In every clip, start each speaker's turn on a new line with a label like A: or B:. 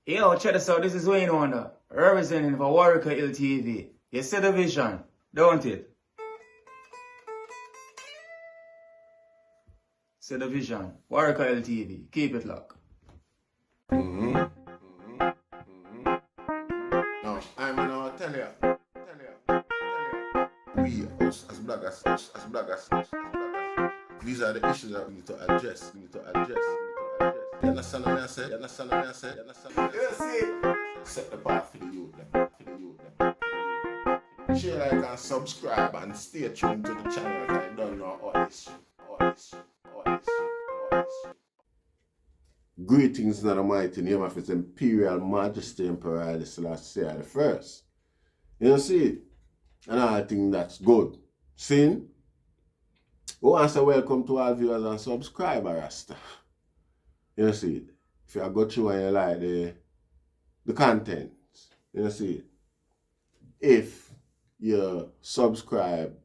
A: Yo, check this out. This is Wayne Wonder, representing for Warieka LTV. You see the vision, don't it? See the vision. Warieka LTV. Keep it locked.
B: No, I'm gonna tell you. We, us as bloggers, these are the issues that we need to address. You understand what I say? You see? Set the path for the youth. Share, like, and subscribe and stay tuned to the channel because I don't know all this. Greetings in the mighty name of His Imperial Majesty Emperor Haile Selassie the First. You see it? And I think that's good. See? We want to say welcome to all viewers and subscribers, Rasta. You see it? If you go through and you like the content, you see it? If you subscribe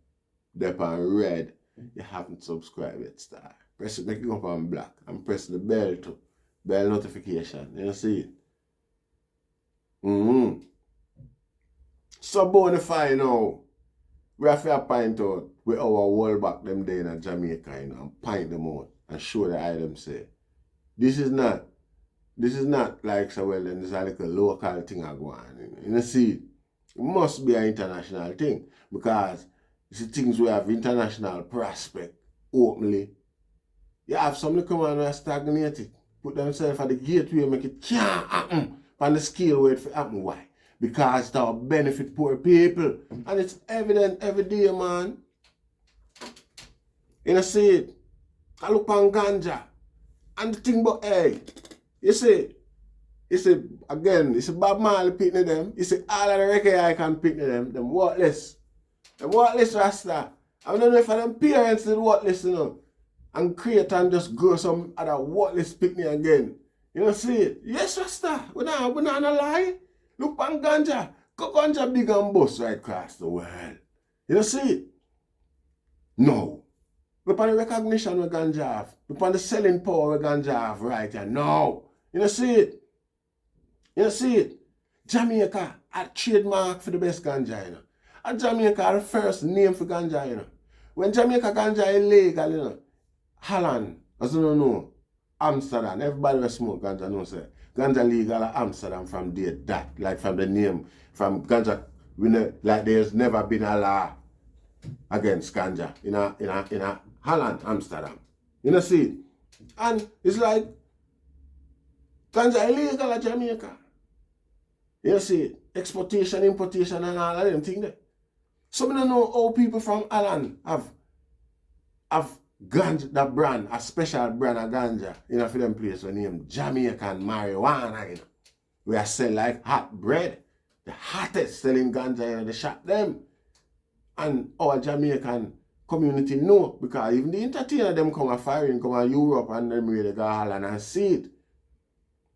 B: there on red, you haven't subscribed yet, star. Press it, make it up on black, and press the bell too. Bell notification, you see it? So bonafide now, we have to point out with our wall back them there in Jamaica, you know, and point them out and show the item say, this is not like so well then there's a little local thing I go on. You know, see it? It must be an international thing because it's the things we have international prospect openly. You have somebody come on and stagnate it. Put themselves at the gateway, make it can't happen on the scale where it happen. Why? Because it will benefit poor people. And it's evident every day, man. You know, see it? I look on ganja. And the thing about, hey, you see, again, it's a Bob Marley picking them. You see, all of the reggae I can pick them worthless. Them worthless Rasta. I don't know if them parents did worthless, you know. And create and just grow some other worthless picnic again. You know, see it? Yes, Rasta. We're not gonna lie. Look on ganja. Ganja big and bust right across the world. You know, see it? No. Look on the recognition we ganja have. Look on the selling power we ganja have right here. No. You know, see it? You know, see it? Jamaica a trademark for the best ganja, you know. And Jamaica the first name for ganja, you know. When Jamaica ganja illegal, you know. Holland, as you don't know, Amsterdam, everybody will smoke ganja, no say. Ganja legal at Amsterdam from day that, like from the name, from ganja, like there's never been a law against ganja in a Holland, Amsterdam. You know, see? And it's like, ganja illegal at Jamaica. You see? Exportation, importation, and all of them things there. So I don't know how people from Holland have ganja, that brand, a special brand of ganja, you know, for them place we name Jamaican Mariguana, you know. We are sell like hot bread. The hottest selling ganja in the shop them. And our Jamaican community know because even the entertainer them come a foreign, come a Europe and them really go Holland and see it.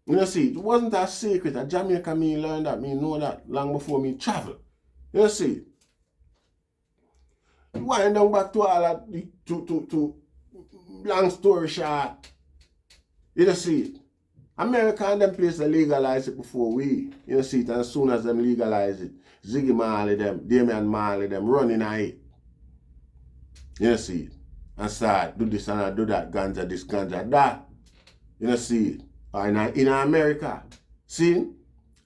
B: You know, see, it wasn't a secret. A Jamaica me learned that, me know that long before me travel. You know, see. Wind down back to all that, to long story short. You know, see it. America and them place they legalize it before we. You know, see it. And as soon as them legalize it, Ziggy Marley them, Damian Marley them running at it. You know, see it. And start do this and do that, ganja this, ganja that. You know, see it. Or in America. See?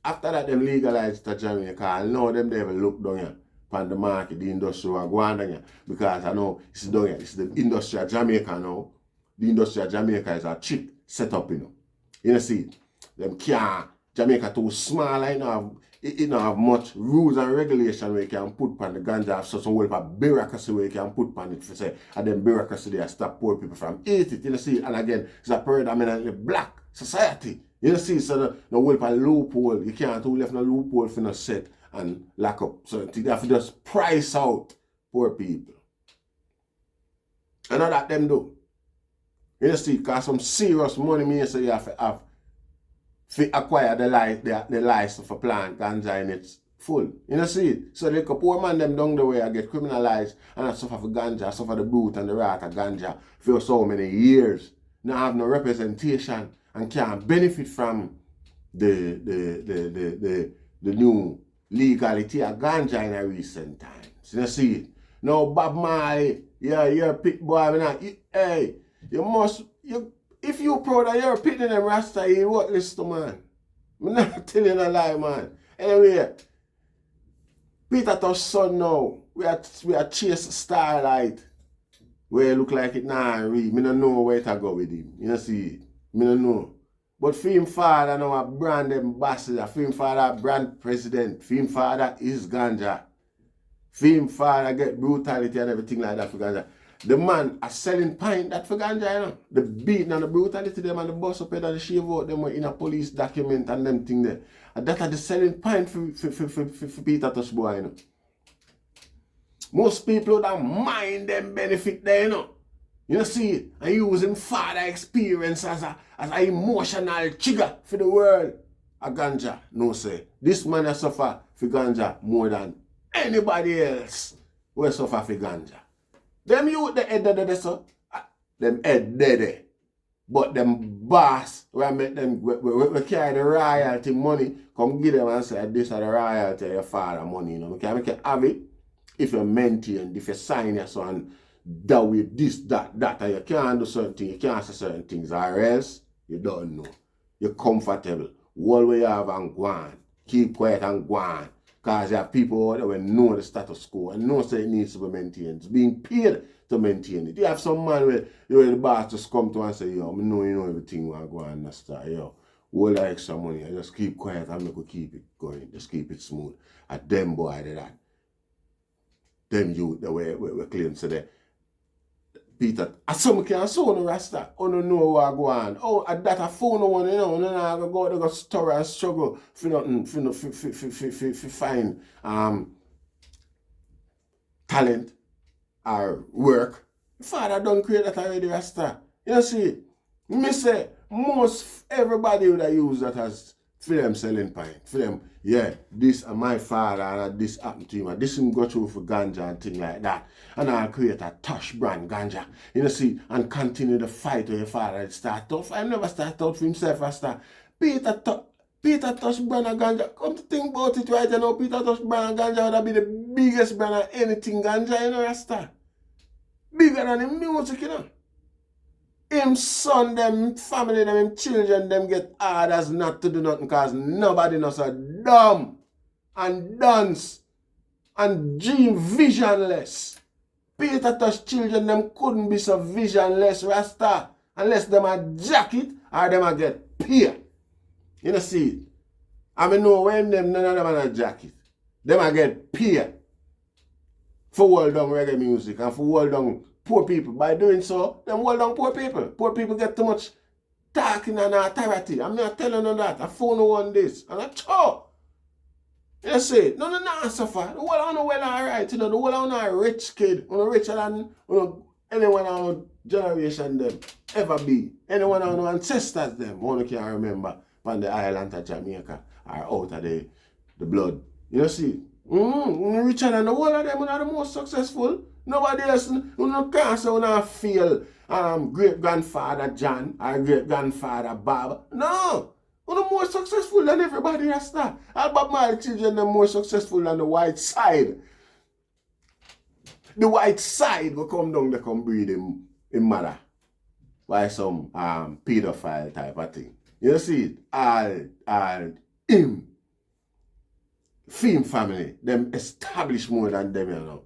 B: After that, them legalized to Jamaica, I know them they ever look down here on the market, the industry will go on down here. Because I know it's down here, it's the industry of Jamaica now. The industry of Jamaica is a cheap setup, you know. You know, see? Them can't, Jamaica too small, you know, it don't have much rules and regulation where you can put on the ganja, have some whole of bureaucracy where you can put on it for say, and then bureaucracy there stop poor people from eating it, you know, see? And again, it's a predominantly black society. You know, see, so the whole of loophole, you can't do left no loophole for no set and lock up. So you have to just price out poor people. And all that them do. You know, see, because some serious money means so you have to acquire the license for plant ganja in its full. You know, see it? So the poor man them down the way I get criminalized and I suffer for ganja, I suffer the brute and the rat of ganja for so many years. Now have no representation and can't benefit from the new legality of ganja in a recent times. You see it? Now Bob Marley, yeah, you're a pit boy, hey, if you proud that you're pitting them Rasta, you worthless to man. I'm not telling a lie, man. Anyway, Peter Tosh son now, we are chase Starlight. Where it look like it now, read. Me don't know where to go with him. You know see it? Me don't know. But for him father now a brand ambassador, for him father brand president, for him father is ganja. For him father get brutality and everything like that for ganja. The man a selling pint that for ganja, you know. The beating and the brutality them and the bus up and the shave out them were in a police document and them thing there. And that are the selling pint for Peter Tosh boy, you know. Most people don't mind them benefit there, you know. You know, see, and using father experience as a emotional trigger for the world. A ganja, no say. This man has suffer for ganja more than anybody else will suffer for ganja. Them youth the head there, so them head there. But them boss, we make them we carry the royalty money, come give them and say this are the royalty of your father money, you know. We can make you have it if you maintain, if you sign your son that with this, that, and you can't do certain things, you can't say certain things, or else you don't know. You're comfortable. All way you have and go on. Keep quiet and go on. Because you have people out there who know the status quo and know that it needs to be maintained. It's being paid to maintain it. You have some man where the boss just come to and say, yo, I know you know everything when I go on and start, yo, all the extra money, I just keep quiet and make we keep it going. Just keep it smooth. And them boy did that. Them youth the way we claim today. Peter, some can so no Rasta, or no know what go on. Oh, that a phone one, you know, no go to go store and struggle for nothing, for find talent or work. Father don't create that already, Rasta. You see, me say most everybody would have used that as for them selling pint. For them, yeah, this and my father and this happened to him. And this him go through for ganja and things like that. And I'll create a Tosh brand ganja. You know, see, and continue the fight with your father. It start off. I never start out for himself. I start. Peter Tosh brand of ganja. Come to think about it right now. Peter Tosh brand of ganja would be the biggest brand of anything ganja, you know, Rasta. Bigger than the music, you know. Him son, them family, them him children, them get orders not to do nothing because nobody knows so dumb and dunce and dream visionless. Peter Tosh children, them couldn't be so visionless, Rasta, unless them a jacket or them a get peer. You know, see it? I mean, know when them, none of them are a jacket. Them a get peer for hold down reggae music and for hold down poor people. By doing so, them hold down poor people. Poor people get too much talking and authority. I'm not telling you that. I phone on this. And I talk. You see, no, suffer. The whole of them well alright. You know, the whole of them are rich kid. You know, richer than anyone of our generation them ever be. Anyone of our ancestors them. One can remember on the island of Jamaica are out of the blood. You see, richer than the whole of them are the most successful. Nobody else, you can't say you feel great-grandfather John or great-grandfather Bob. No. You're more successful than everybody else. All Bob Marley children are more successful than the white side. The white side will come down, they come breed him mother by some pedophile type of thing. You see it? All him. Film family, them establish more than them, you know.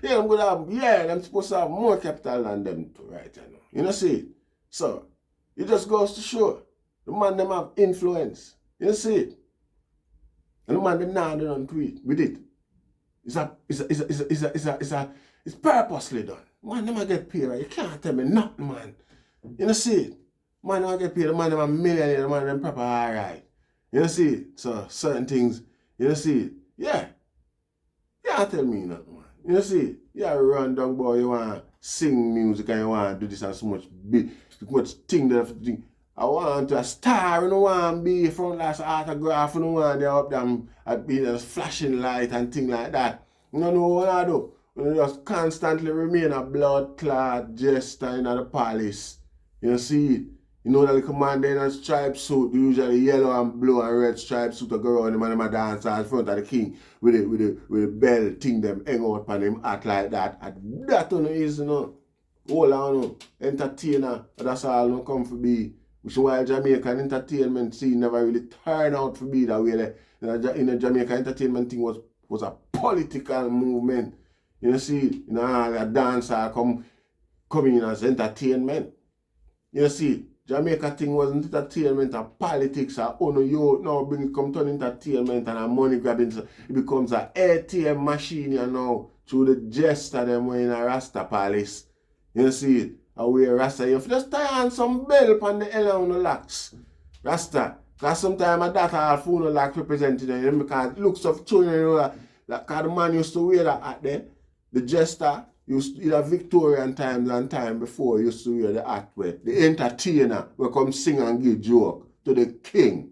B: Them supposed to have more capital than them too, right, you know. You know, see it? So, it just goes to show the man them have influence. You see it? And the man them now they don't tweet with it. It's purposely done. Man them get paid, right? You can't tell me nothing, man. You know, see it? Man them get paid, the man them a millionaire, the man them proper alright. You know, see it? So, certain things. You know, see, yeah. You can't tell me nothing, man. You know, see, you run down, boy, you want to sing music and you want to do this and so much thing that I have to do. I want to a star, you know, want to be front last autograph, you know, want to up them at being a flashing light and thing like that. You know what I do? You just constantly remain a blood clot jester in the palace. You know, see, You know that little man there in a striped suit, usually yellow and blue and red striped suit, to go around him and him dance in front of the king with the bell thing them hang out on him act like that. And that one is, you know, all on entertainer, that's all no come for be. Which is why Jamaican entertainment scene never really turned out to be that way. In the Jamaican entertainment thing was a political movement. You see, you know, a dancer come in as entertainment. You see, Jamaica thing wasn't entertainment and politics or you now bring it come to entertainment and a money grabbing. So it becomes an ATM machine, you know, through the jester them way in a Rasta palace. You see it? Away Rasta, you just tie on some bell upon the L on the locks. Rasta. Because sometimes that all phone locks represented them because it looks of children, you know, that the man used to wear that hat there. The jester used to, in a Victorian times and time before, used to wear the hat where the entertainer will come sing and give joke to the king.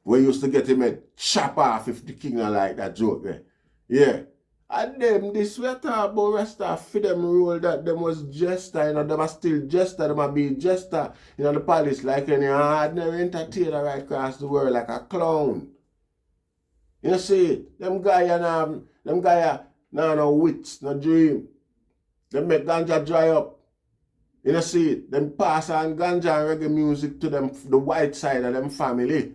B: We used to get him a chop off if the king not like that joke there. Yeah. And them, this we talk about Rasta for them rule that them was jester, you know, them are still jester, them are be jester, you know, the palace like any ordinary entertainer right across the world like a clown. You see it? Them guy no wits, no dream. Them make ganja dry up. You see it? Them pass on ganja and reggae music to them, the white side of them family.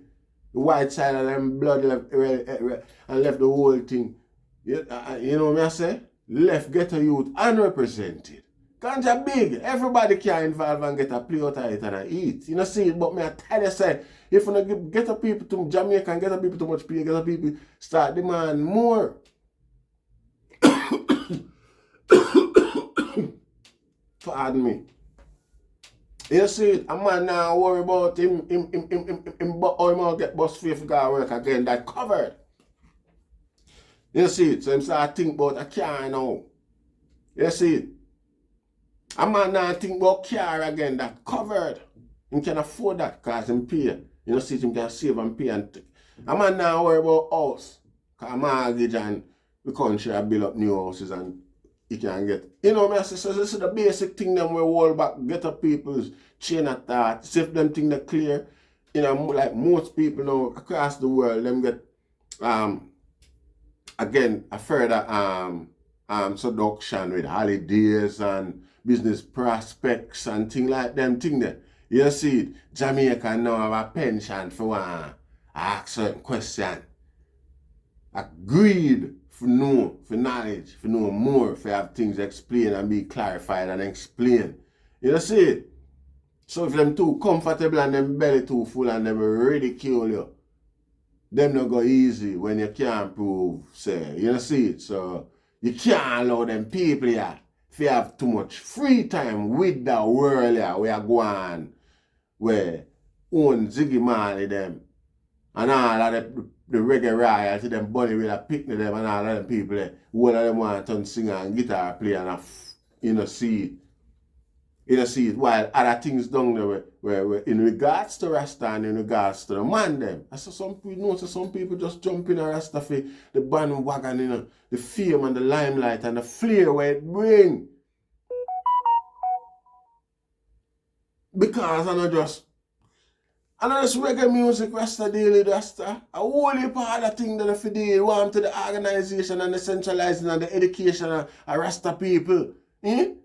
B: The white side of them blood left, and left the whole thing. You know what I say? Left ghetto youth unrepresented. Ganja big. Everybody can involve and get a play out of it and eat. You know see it? But me I tell you say, if you don't give ghetto people to Jamaica and ghetto people too much pay, ghetto people start demand more. Pardon me. You see it? A man now worry about him how he might get bus fee if he go work again. That covered. You see it? So him start think about a car now. You see it? A man now think about car again. That covered. He can afford that because him pay. You see it? Him can save and pay. And a man now worry about house. Because mortgage and the country have build up new houses and he can get. You know me I say, so this is the basic thing them we hold back, get up people's chain of thought. See if them thing that clear. You know, like most people now across the world, them get again a further seduction with holidays and business prospects and things like them thing there. You see it? Jamaica now have a penchant for one ask certain question. A greed for know, for knowledge, for know more, for have things explained and be clarified and explained. You see it? So if them too comfortable and them belly too full and them ridicule you, them not go easy when you can't prove, say. You see it? So you can't allow them people here if you have too much free time with the world here where you go on, where own Ziggy Marley them and all of the reggae royalty, them bunny with a picnic them and all of them people there. All of them want to sing and guitar play and you know see it. You know see it. While other things down there where in regards to Rasta and in regards to the man them. I saw some people notice some people just jump in a Rasta for the bandwagon, you know, the fame and the limelight and the flair where it bring. Because I know just reggae music, Rasta daily, Rasta. A whole heap of other thing that if you deal want to the organization and the centralizing and the education of Rasta people. You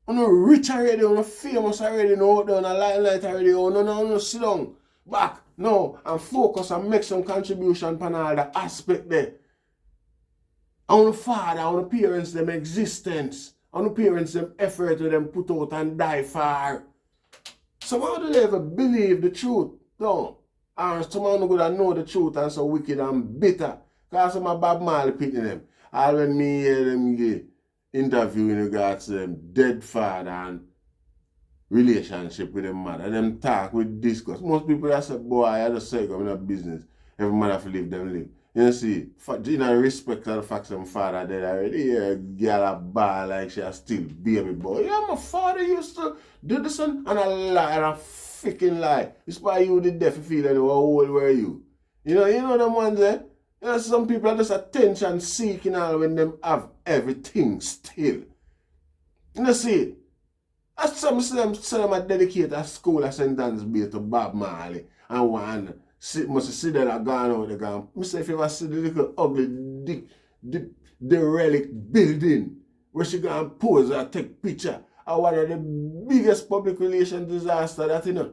B: know, rich already, you know, famous already, you know, out there on a limelight already, you know, no, sit down, back, no, and focus and make some contribution upon all the aspect there. On the father, on the parents, them existence, on the parents, them effort to them put out and die for. So how do they ever believe the truth? No. Or someone who gonna know the truth and so wicked and bitter. Because some of Bob Marley pitting them. All when me hear them get interview in regards to them dead father and relationship with them mother. Them talk with discuss. Most people that say, boy, I just say I'm in a business. Every man have to live, them live. You see, you know, respect to the fact that my father dead already. Yeah, girl a bar like she a still baby boy. Yeah, my father used to do this and a lie and a freaking lie. It's why you did deaf feel anyway. How old were you? You know them ones there? You know, some people are just attention seeking all when them have everything still. You know, see it? As some say them a dedicate a school of St. Anne's Bay to Bob Marley and one must see that I gone out the gun. I say if you ever see the little ugly derelict building where she go and pose and take picture of one of the biggest public relation disaster that you know.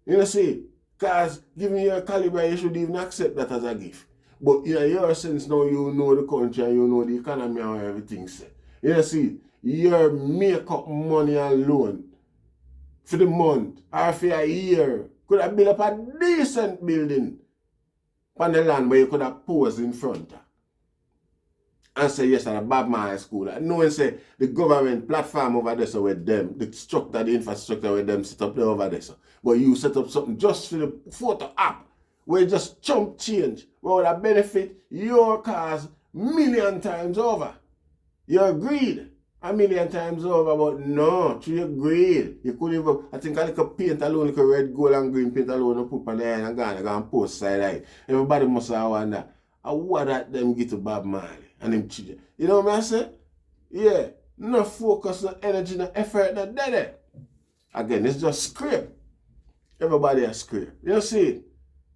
B: You know see? Because giving you a caliber you should even accept that as a gift. But in your sense now you know the country and you know the economy and everything say. You know see? Your make-up money alone for the month or for a year could have built up a decent building on the land where you could have posed in front of. And say yes, at a Bob Marley school. And no one say the government platform over there so with them, the structure, the infrastructure with them set up there over there. So. But you set up something just for the photo app where you just chump change, where would have benefit your cars million times over. You agreed. A million times over, but no, to your grade. You could even, I think I like a paint alone, like a red, gold, and green paint alone, and put on the end and go and post side eye. Everybody must have wonder, what that them get to Bob Marley and them children. You know what I say? Yeah, no focus, no energy, no effort, no dead. Again, it's just script. Everybody has script. You see it?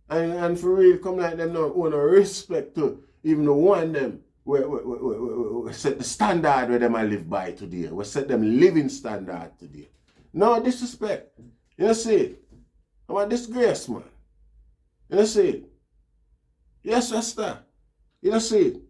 B: And for real, come like them now, own a respect to even the one them. We set the standard where them I live by today. We set them living standard today. No disrespect. You see, I'm a disgrace, man. You see, yes, Rasta. You see,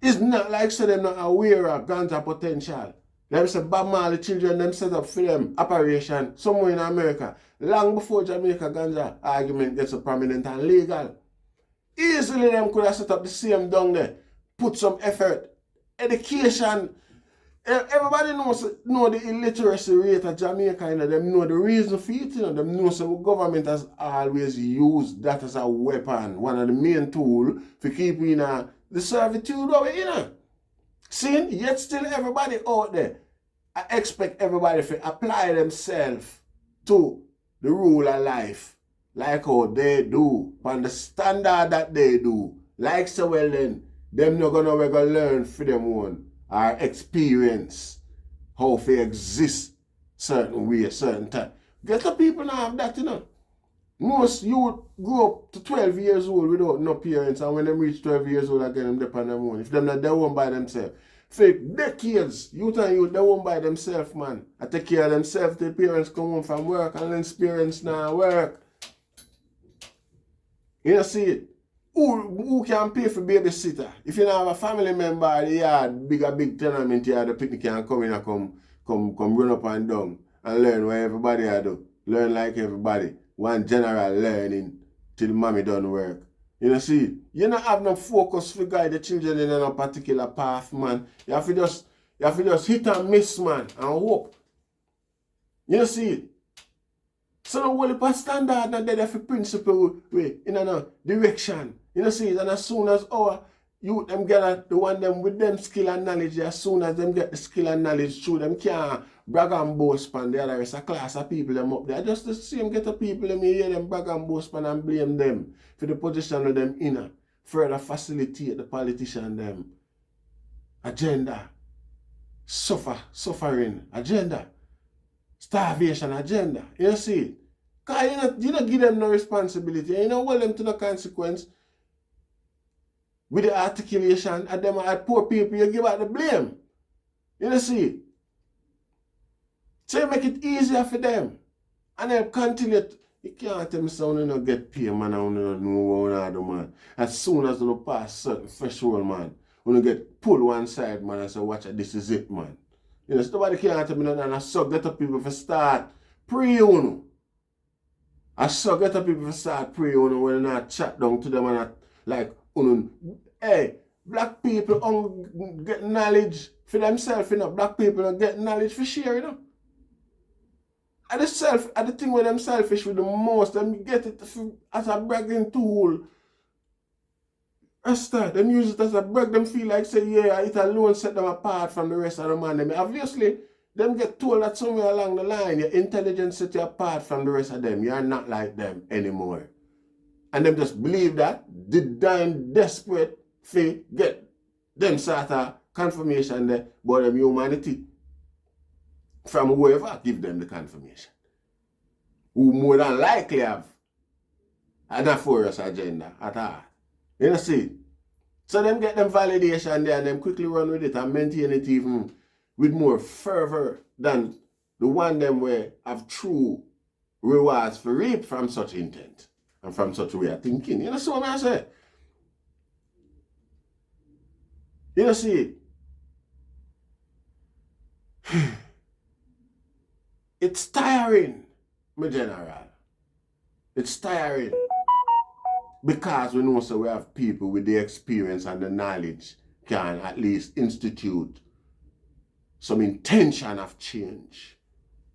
B: it's not like say them not aware of ganja potential. Them say Bob Marley children, them set up for them operation somewhere in America. Long before Jamaica ganja argument gets so prominent and legal. Easily them could have set up the same down there. Put some effort. Education. Everybody know the illiteracy rate of Jamaica. You know, them know the reason for it. You know, them know so the government has always used that as a weapon. One of the main tools for keeping the servitude over, you know. See, yet still everybody out there, I expect everybody to apply themselves to the rule of life. Like how they do, on the standard that they do. Like so well then, them not gonna learn for them one or experience how they exist certain way, certain time. Get the people now have that, you know. Most youth grow up to 12 years old without no parents, and when they reach 12 years old again, them depend on them own. If them not their own by themselves. For decades, youth and youth, they won't by themselves, man. I take care of themselves, their parents come home from work, and then parents now work. You know, see it? Who can pay for babysitter? If you don't have a family member, the yard, big tenement yard, the picnic can come in and come run up and down and learn what everybody do. Learn like everybody. One general learning till mommy done work. You know, see, you don't have no focus to guide the children in a particular path, man. You have to just hit and miss, man, and hope. You know, see, so no whole heap standard and there for principle way in a direction. You know, see, and as soon as our youth them get the one them with them skill and knowledge, as soon as them get the skill and knowledge through them can't brag and boast pan the other rest a class of people them up there. Just the same get the people them hear them brag and boast pan and blame them for the position of them inner. Further facilitate the politician them agenda. Suffering agenda. Starvation agenda. You see? Because you don't give them no responsibility. You don't hold them to no consequence. With the articulation of them at poor people, you give out the blame. You see? So you make it easier for them. And then continue. You can't tell me so you don't get paid, man, and you don't know what you do, man. As soon as you pass certain threshold, man, you get pulled one side, man, and say, watch it, this is it, man. You know, so nobody can't tell me nothing, and I suck get up people for start pre-uno. I suck get up people for start pre-uno when I chat down to them and I, like, hey, black people don't get knowledge for themselves, you know. Black people don't get knowledge for share, you know. At the thing where them selfish with the most, them get it as a bragging tool. Them use it as a brag, them feel like say, yeah, it alone set them apart from the rest of the man. Them obviously, them get told that somewhere along the line, your intelligence set you apart from the rest of them. You're not like them anymore. And them just believe that, they dying desperate for get them sort of confirmation there about them humanity. from whoever give them the confirmation, who more than likely have a nefarious agenda at all. You know, see? So them get them validation there and them quickly run with it and maintain it even with more fervor than the one them where have true rewards for reap from such intent and from such way of thinking. You know what I say? You know, see? It's tiring, my general. It's tiring. Because we know so we have people with the experience and the knowledge can at least institute some intention of change.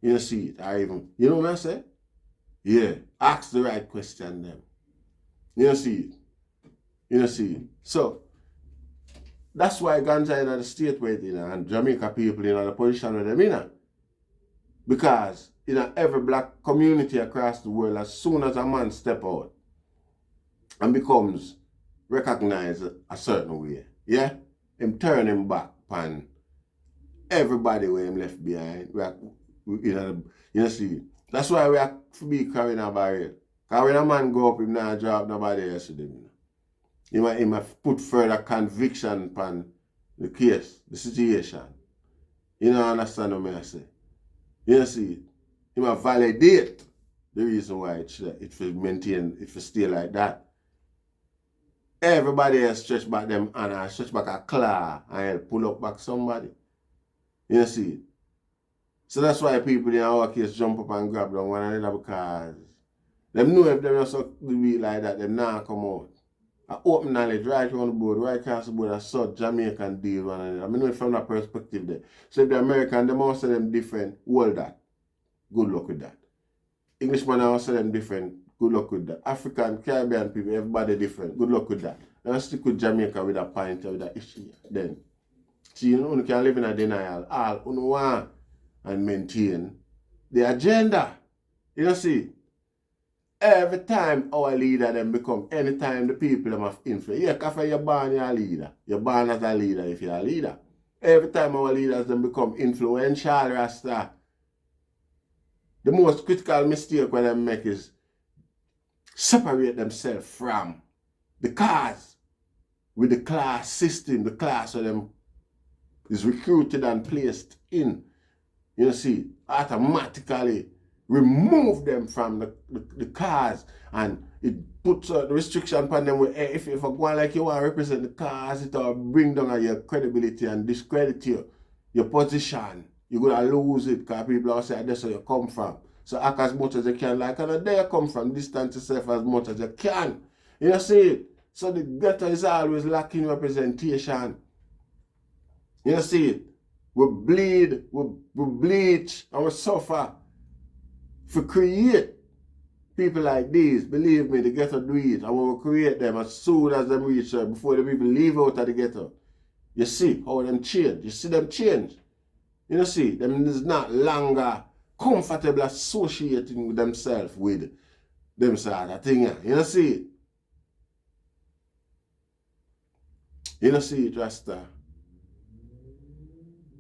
B: You know, see it, or even, you know what I say? Yeah, ask the right question them. You know, see it. You know, see it. So, that's why ganja in the state where it in and Jamaica people in the position where them in. Because in every black community across the world, as soon as a man step out and becomes recognized a certain way, yeah, him turn him back on everybody where him left behind. You know, see, that's why we have to be carrying a barrier. Because when a man go up, him not drop nobody else with him. He might put further conviction upon the case, the situation. You know, understand what I say? You know, see, he might validate the reason why it will maintain, it will stay like that. Everybody else stretch back them and stretch back a claw and pull up back somebody. You know, see. So that's why people in our case jump up and grab them one another because them know if them just do it like that, them not come out. I open knowledge right on the board, right across the board, I saw Jamaican deal one another. I mean, know it from that perspective there. So if the American, them also them different, hold that. Good luck with that. Englishman also them different, good luck with that. African, Caribbean people, everybody different, good luck with that. Now stick with Jamaica with a point with that issue then. See, you know, you can live in a denial. All you want and maintain the agenda. You know, see, every time our leader them become, anytime the people them have influence. Yeah, because you're born you're a leader. You're born as a leader if you're a leader. Every time our leaders them become influential, Rasta, the most critical mistake when they make is separate themselves from the cause with the class system, the class where them is recruited and placed in. You know, see, automatically remove them from the cause and it puts the restriction upon them where if you go on like you want to represent the cause, it will bring down your credibility and discredit your position. You're going to lose it because people will say that's where you come from. So act as much as you can, like and there you come from, distance yourself as much as you can. You know, see, so the ghetto is always lacking representation. You know, see, we bleed, we bleach, and we suffer to create people like these. Believe me, the ghetto do it. And when we create them, as soon as them reach there, before they even leave out of the ghetto, you see how them change. You see them change. You know, see, them is not longer comfortable associating with themselves with them sort of thing. You know, see it. You know, see it, Rasta.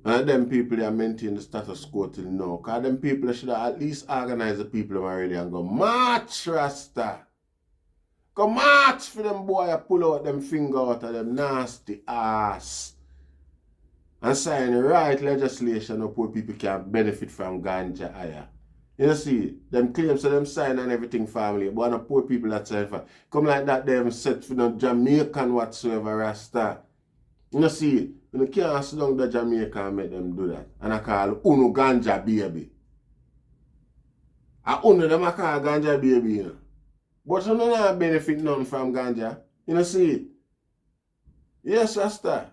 B: And them people they maintain the status quo till now. Because them people should have at least organize the people already and go march, Rasta. Go march for them boy pull out them finger out of them nasty ass. And sign the right legislation of poor people can benefit from ganja higher. You know, see, them claims so them sign and everything family, but the poor people that sign for come like that, them set for no Jamaican whatsoever, Rasta. You know, see, you can't sit down the Jamaica and make them do that. And I call Uno ganja baby. I Uno them I call ganja baby, you know. But you don't have benefit none from ganja. You know, see. Yes, Rasta.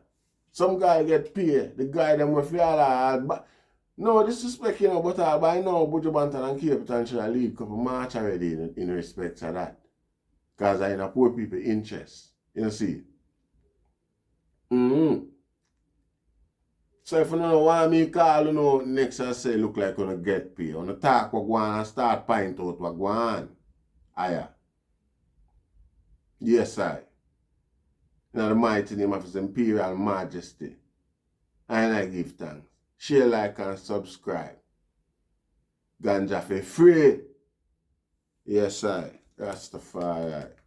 B: Some guy get paid. The guy them with all but no disrespect, you know, but by now Buju Banton and Cape Town should leave couple march already in respect to that. Because I know poor people interest. You know, see. So if you don't know why me call, you know, next I say look like you get paid. On the talk what go on and start point out what go on. Aya. Yes, I. In the mighty name of His Imperial Majesty. And I give thanks. Share, like, and subscribe. ganja for free. Yes, I. Rastafari.